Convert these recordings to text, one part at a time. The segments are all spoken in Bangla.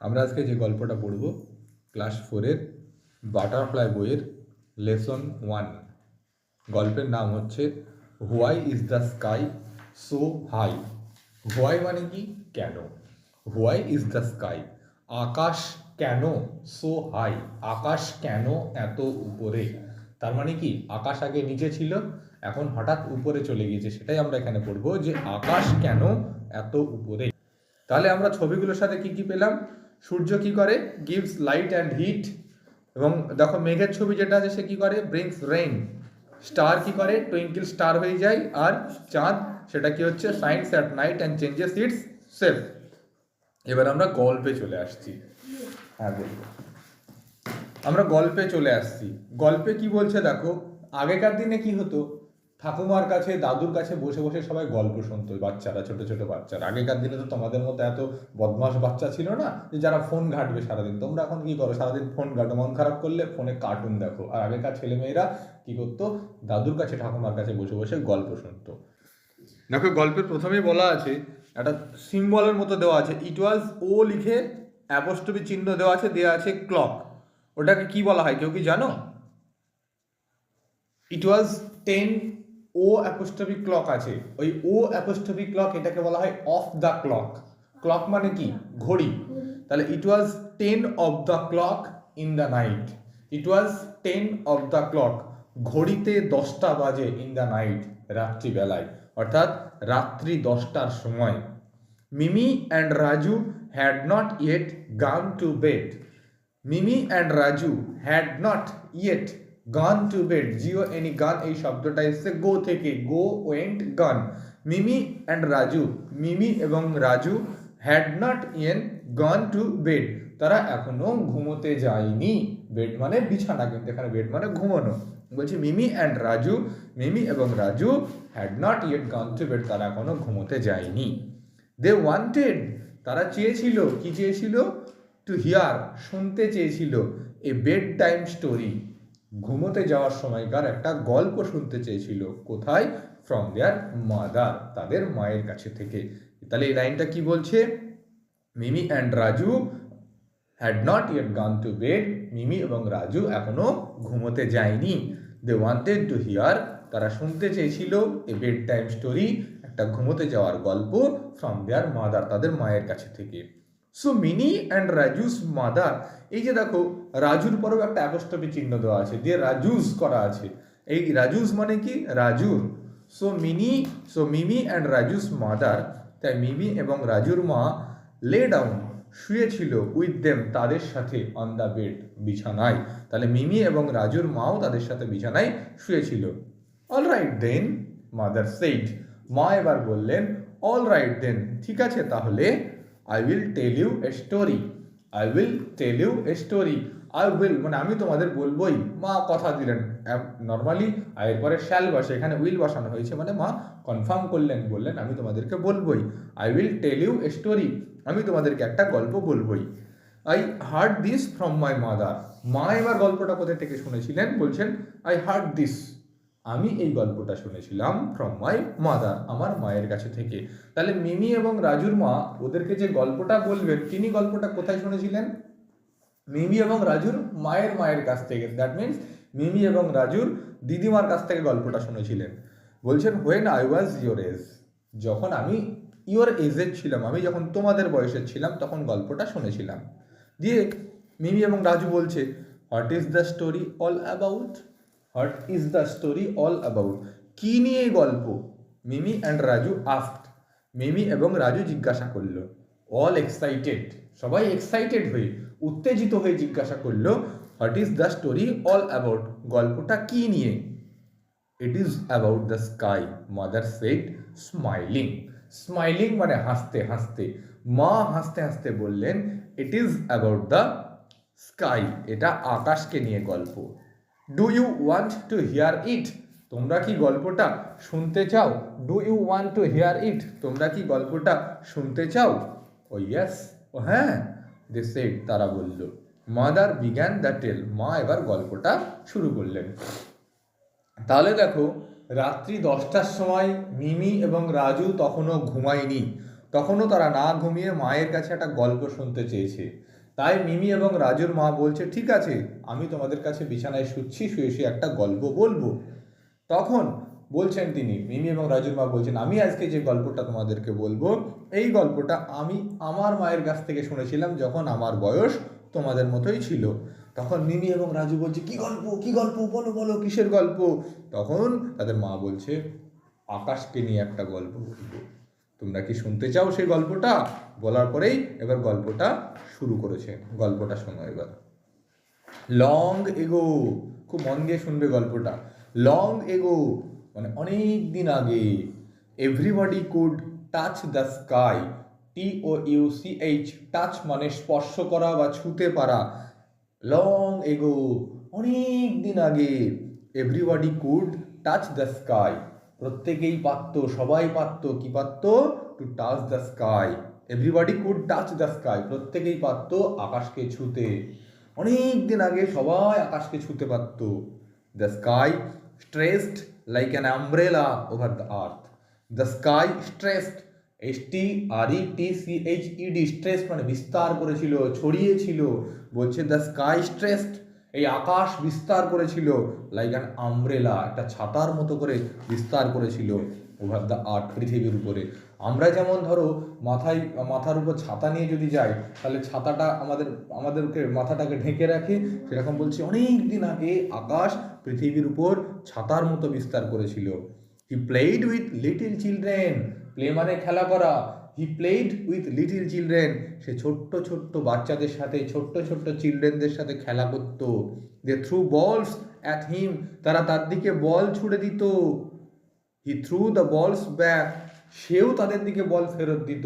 আমরা আজকে যে গল্পটা পড়ব ক্লাস 4-এর বাটারফ্লাই বইয়ের লেসন 1। গল্পের নাম হচ্ছে why is the sky so high. Why মানে কি? কেন। হোয়াই ইজ দ্য স্কাই, আকাশ কেন, সো হাই, আকাশ কেন এত উপরে। তার মানে কি আকাশ আগে নিচে ছিল, এখন হঠাৎ উপরে চলে গিয়েছে, সেটাই আমরা এখানে পড়বো যে আকাশ কেন এত উপরে। তাহলে আমরা ছবিগুলোর সাথে কি কি পেলাম? সূর্য কি করে? Gives light and heat. এবং দেখো মেঘের ছবি যেটা আছে সে কি করে? Brings rain. স্টার কি করে? টুইঙ্কেল স্টার হয়ে যায়। আর চাঁদ সেটা কি হচ্ছে? Shines at night and changes it's shape. এবার আমরা গল্পে চলে আসছি। হ্যাঁ দেখো, আমরা গল্পে চলে আসছি। গল্পে কি বলছে দেখো, আগেকার দিনে কি হতো, ঠাকুমার কাছে দাদুর কাছে বসে বসে সবাই গল্প শুনতো, বাচ্চারা, ছোট ছোট বাচ্চারা। আগেকার দিনে তো তোমাদের মতো এত বদমাশ বাচ্চা ছিল না যে যারা ফোন ঘাঁটবে সারাদিন। তোমরা এখন কি করো? সারাদিন ফোন ঘাঁটো, মন খারাপ করলে ফোনে কার্টুন দেখো। আর আগেকার ছেলেমেয়েরা কি করতো? দাদুর কাছে ঠাকুমার কাছে বসে বসে গল্প শুনতো। দেখো গল্পের প্রথমেই বলা আছে, একটা সিম্বলের মতো দেওয়া আছে, ইট ওয়াজ, ও লিখে অ্যাপোস্ট্রফি চিহ্ন দেওয়া আছে ক্লক। ওটাকে কি বলা হয় কেউ কি জানো? ইট ওয়াজ 10, ও অ্যাপোস্ট্রফি ক্লক আছে, ওই ও অ্যাপোস্ট্রফি ক্লক, এটাকে বলা হয় অফ দ্য ক্লক। ক্লক মানে কি? ঘড়ি। তাহলে ইট ওয়াজ 10 of the clock in the night. It was 10 of the clock, ঘড়িতে 10টা বাজে, ইন দ্য নাইট, রাত্রিবেলায়, অর্থাৎ রাত্রি 10টার সময়। Mimi and Raju had not yet gone to bed. Mimi and Raju had not yet gone to bed. জিও এনি গান, এই শব্দটা এসছে গো থেকে, গো ওয়েন্ট গান। মিমি অ্যান্ড রাজু, মিমি এবং রাজু, হ্যাড নট ইয়েন গান টু বেড, তারা এখনো ঘুমোতে যায়নি। বেড মানে বিছানা, কিন্তু এখানে বেড মানে ঘুমানো। বলছি মিমি অ্যান্ড রাজু, মিমি এবং Raju had not yet gone to bed, তারা এখনো ঘুমোতে যায়নি। দে ওয়ান্টেড, তারা চেয়েছিল, কি চেয়েছিল? টু হিয়ার, শুনতে চেয়েছিল, এ বেড টাইম স্টোরি, ঘুমোতে যাওয়ার সময়কার একটা গল্প শুনতে চেয়েছিল। কোথায়? ফ্রম দেয়ার মাদার, তাদের মায়ের কাছে থেকে। তাহলে এই লাইনটা কি বলছে? Mimi and Raju had not yet gone to bed, Mimi এবং রাজু এখনো ঘুমোতে যায়নি। দে ওয়ান্টেড টু হিয়ার, তারা শুনতে চেয়েছিল, এ বেড টাইম স্টোরি, একটা ঘুমোতে যাওয়ার গল্প, ফ্রম দেয়ার মাদার, তাদের মায়ের কাছে থেকে। So mini and Raju's mother, এই যে দেখো রাজুর পরেও একটা অ্যাপোস্ট্রফি চিহ্ন দেওয়া আছে, দিয়ে রাজুস করা আছে। এই রাজুস মানে কি? রাজুর। So Mimi and Raju's mother, তাই মিমি এবং রাজুর মা, লে ডাউন, শুয়েছিল, উইথ দেম, তাদের সাথে, অন দ্য বেড, বিছানায়। তাহলে মিমি এবং রাজুর মাও তাদের সাথে বিছানায় শুয়েছিল। All right then, mother said, মা এবার বললেন, অল রাইট দেন, ঠিক আছে তাহলে, I will tell you a story. I will tell you a story. I will মানে আমি তোমাদের বলবোই, মা কথা দিলেন। নর্মালি আয়ের পরে শ্যাল বসে, এখানে উইল বসানো হয়েছে, মানে মা কনফার্ম করলেন, বললেন আমি তোমাদেরকে বলবোই। I will tell you a story, আমি তোমাদেরকে একটা গল্প বলবোই। I heard this from my mother, মা এবার গল্পটা কোথা থেকে শুনেছিলেন? বলছেন আই হার্ড দিস, আমি এই গল্পটা শুনেছিলাম, ফ্রম মাই মাদার, আমার মায়ের কাছে থেকে। তাহলে মিমি এবং রাজুর মা ওদেরকে যে গল্পটা বলবেন, তিনি গল্পটা কোথায় শুনেছিলেন? মিমি এবং রাজুর মায়ের কাছ থেকে। দ্যাট মিনস মিমি এবং রাজুর দিদিমার কাছ থেকে গল্পটা শুনেছিলেন। বলছেন when I was your age, যখন আমি ইয়োর এজের ছিলাম, আমি যখন তোমাদের বয়সের ছিলাম, তখন গল্পটা শুনেছিলাম। দিয়ে মিমি এবং রাজু বলছে, what is the story all about? What is the story all about, কী নিয়ে গল্প? মিমি অ্যান্ড রাজু আস্কড, মিমি এবং রাজু জিজ্ঞাসা করলো। অল এক্সাইটেড, সবাই এক্সাইটেড হয়ে, উত্তেজিত হয়ে জিজ্ঞাসা করলো, what is the story all about, গল্পটা কি নিয়ে? It is about the sky, mother said smiling. Smiling মানে হাসতে হাসতে। মা হাসতে হাসতে বললেন, it is about the sky, এটা আকাশকে নিয়ে গল্প। Do you want to hear it, তোমরা কি গল্পটা শুনতে চাও? Do you want to hear it, তোমরা কি গল্পটা শুনতে চাও? ও ইয়েস, ও হ্যাঁ, দে সেড, তারা বলল। মাদার বিগ্যান দ্য টেল, মা এবার গল্পটা শুরু করলেন। তাহলে দেখো রাত্রি 10টার সময় মিমি এবং রাজু তখনও ঘুমায়নি। তখনও তারা না ঘুমিয়ে মায়ের কাছে একটা গল্প শুনতে চেয়েছে। তাই মিমি এবং রাজুর মা বলছে, ঠিক আছে, আমি তোমাদের কাছে বিছানায় শুচ্ছি, শুয়ে শুয়ে একটা গল্প বলবো। তখন বলছেন তিনি, মিমি এবং রাজুর মা বলছেন, আমি আজকে যে গল্পটা তোমাদেরকে বলবো, এই গল্পটা আমি আমার মায়ের কাছ থেকে শুনেছিলাম যখন আমার বয়স তোমাদের মতোই ছিল। তখন মিমি এবং রাজু বলছে, কি গল্প, কি গল্প, বলো বলো, কিসের গল্প? তখন তাদের মা বলছে, আকাশকে নিয়ে একটা গল্প বলবো, তোমরা কি শুনতে চাও সেই গল্পটা? বলার পরেই এবার গল্পটা শুরু করেছে। গল্পটা শোনো এবার। লং এগো, খুব মন দিয়ে শুনবে গল্পটা। লং এগো মানে অনেক দিন আগে, everybody could touch the sky, TOUCH, touch মানে স্পর্শ করা বা ছুঁতে পারা। লং এগো অনেক দিন আগে, everybody could touch the sky, প্রত্যেকেই পারত, সবাই পারত, কি পারত? To touch the sky. Everybody could touch the sky, প্রত্যেকেই পারত আকাশকে ছুঁতে। অনেক দিন আগে সবাই আকাশকে ছুঁতে পারত। The sky stretched like an umbrella over the earth. The sky stretched, STRETCHED, stress মানে বিস্তার করেছিল, ছড়িয়েছিল। বলছে দ্য স্কাই স্ট্রেচড, এই আকাশ বিস্তার করেছিল, লাইক অ্যান আমব্রেলা, একটা ছাতার মতো করে বিস্তার করেছিল, ওভার দ্য আর্থ, পৃথিবীর উপরে। আমরা যেমন ধরো মাথার উপর ছাতা নিয়ে যদি যাই, তাহলে ছাতাটা আমাদেরকে মাথাটাকে ঢেকে রাখে, সেরকম বলছে অনেক দিন আগে আকাশ পৃথিবীর উপর ছাতার মতো বিস্তার করেছিল। He played with little children, play মানে খেলা করা। He played with little children, সে ছোট্ট ছোট্ট বাচ্চাদের সাথে, ছোট্ট ছোট্ট চিলড্রেনদের সাথে খেলা করতো। দে থ্রু বলস অ্যাট হিম, তারা তার দিকে বল ছুড়ে দিত। হি থ্রু দ্য বলস ব্যাক, সেও তাদের দিকে বল ফেরত দিত।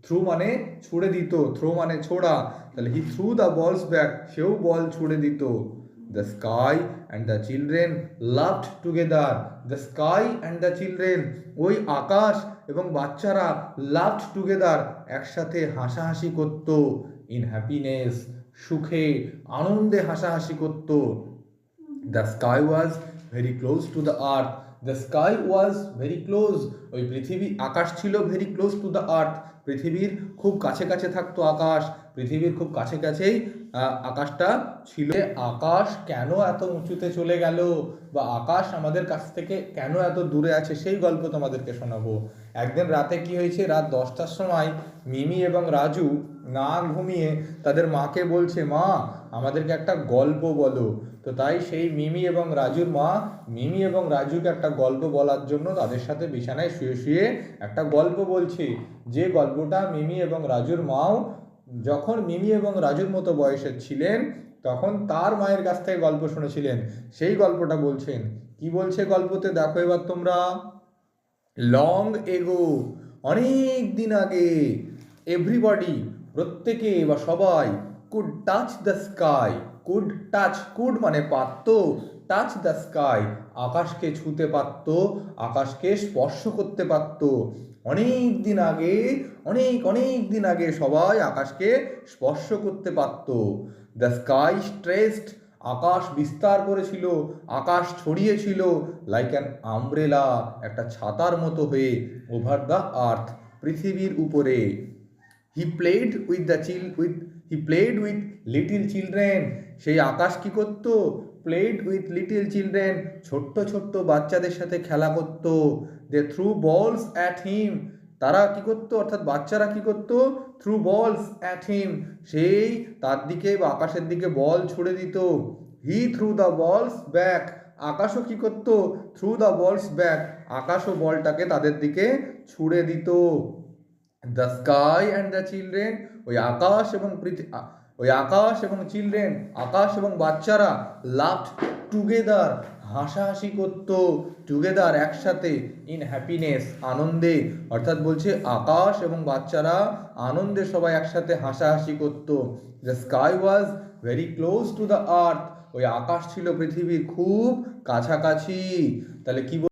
থ্রু মানে ছুড়ে দিত, থ্রো মানে ছোড়া, তাহলে he threw the balls back, সেও বল ছুড়ে দিত। The sky and the children loved together, the sky and the children, ওই আকাশ এবং বাচ্চারা লাভড টুগেদার, একসাথে হাসাহাসি করত। ইন হ্যাপিনেস, সুখে আনন্দে হাসাহাসি করত। The sky was very close to the earth, the sky was very close, ওই পৃথিবী, আকাশ ছিল very close to the earth, পৃথিবীর খুব কাছে কাছে থাকতো আকাশ, পৃথিবীর খুব কাছে কাছেই আকাশটা ছিল। আকাশ কেন এত উঁচুতে চলে গেল, বা আকাশ আমাদের কাছ থেকে কেন এত দূরে আছে, সেই গল্প তোমাদেরকে শোনাবো। একদিন রাতে কি হয়েছে, রাত 10টার সময় মিমি এবং রাজু না ঘুমিয়ে তাদের মাকে বলছে, মা আমাদেরকে একটা গল্প বলো। তো তাই সেই মিমি এবং রাজুর মা মিমি এবং রাজুকে একটা গল্প বলার জন্য তাদের সাথে বিছানায় শুয়ে শুয়ে একটা গল্প বলছে। যে গল্পটা মিমি এবং রাজুর মাও যখন মিমি এবং রাজুর মতো বয়সের ছিলেন, তখন তার মায়ের কাছ থেকে গল্প শুনেছিলেন, সেই গল্পটা বলছেন। কি বলছে গল্পতে, দেখো এবার তোমরা। লং এগো, অনেক দিন আগে, এভরিবডি, প্রত্যেকে বা সবাই, could touch the sky, could touch, could মানে পারত, টাচ দ্য স্কাই, আকাশকে ছুঁতে পারত, আকাশকে স্পর্শ করতে পারত। অনেক দিন আগে, অনেক অনেক দিন আগে সবাই আকাশকে স্পর্শ করতে পারত। দ্য স্কাই স্ট্রেচড, আকাশ বিস্তার করেছিল, আকাশ ছড়িয়েছিল, লাইক অ্যান আমব্রেলা, একটা ছাতার মতো হয়ে, ওভার দ্য আর্থ, পৃথিবীর উপরে। He played with he played with little children, সেই আকাশ কি করত? প্লেড উইথ লিটিল চিলড্রেন, ছোট্ট ছোট্ট বাচ্চাদের সাথে খেলা করত। দে থ্রু বলস অ্যাট হিম, তারা কি করতো, অর্থাৎ বাচ্চারা কি করতো? থ্রু বলস অ্যাট হিম, সেই তার দিকে বা আকাশের দিকে বল ছুড়ে দিত। হি থ্রু দ্য বলস ব্যাক, আকাশও কি করতো? থ্রু দ্য বলস ব্যাক, আকাশও বলটাকে তাদের দিকে ছুড়ে দিত। The sky and the children, ওই আকাশ এবং চিলড্রেন, আকাশ এবং বাচ্চারা, লাভড টুগেদার, হাসাহাসি করত, টুগেদার একসাথে, ইন হ্যাপিনেস, আনন্দে, অর্থাৎ বলছে আকাশ এবং বাচ্চারা আনন্দে সবাই একসাথে হাসাহাসি করত। The sky was very close to the earth, ওই আকাশ ছিল পৃথিবীর খুব কাছাকাছি। তাহলে কি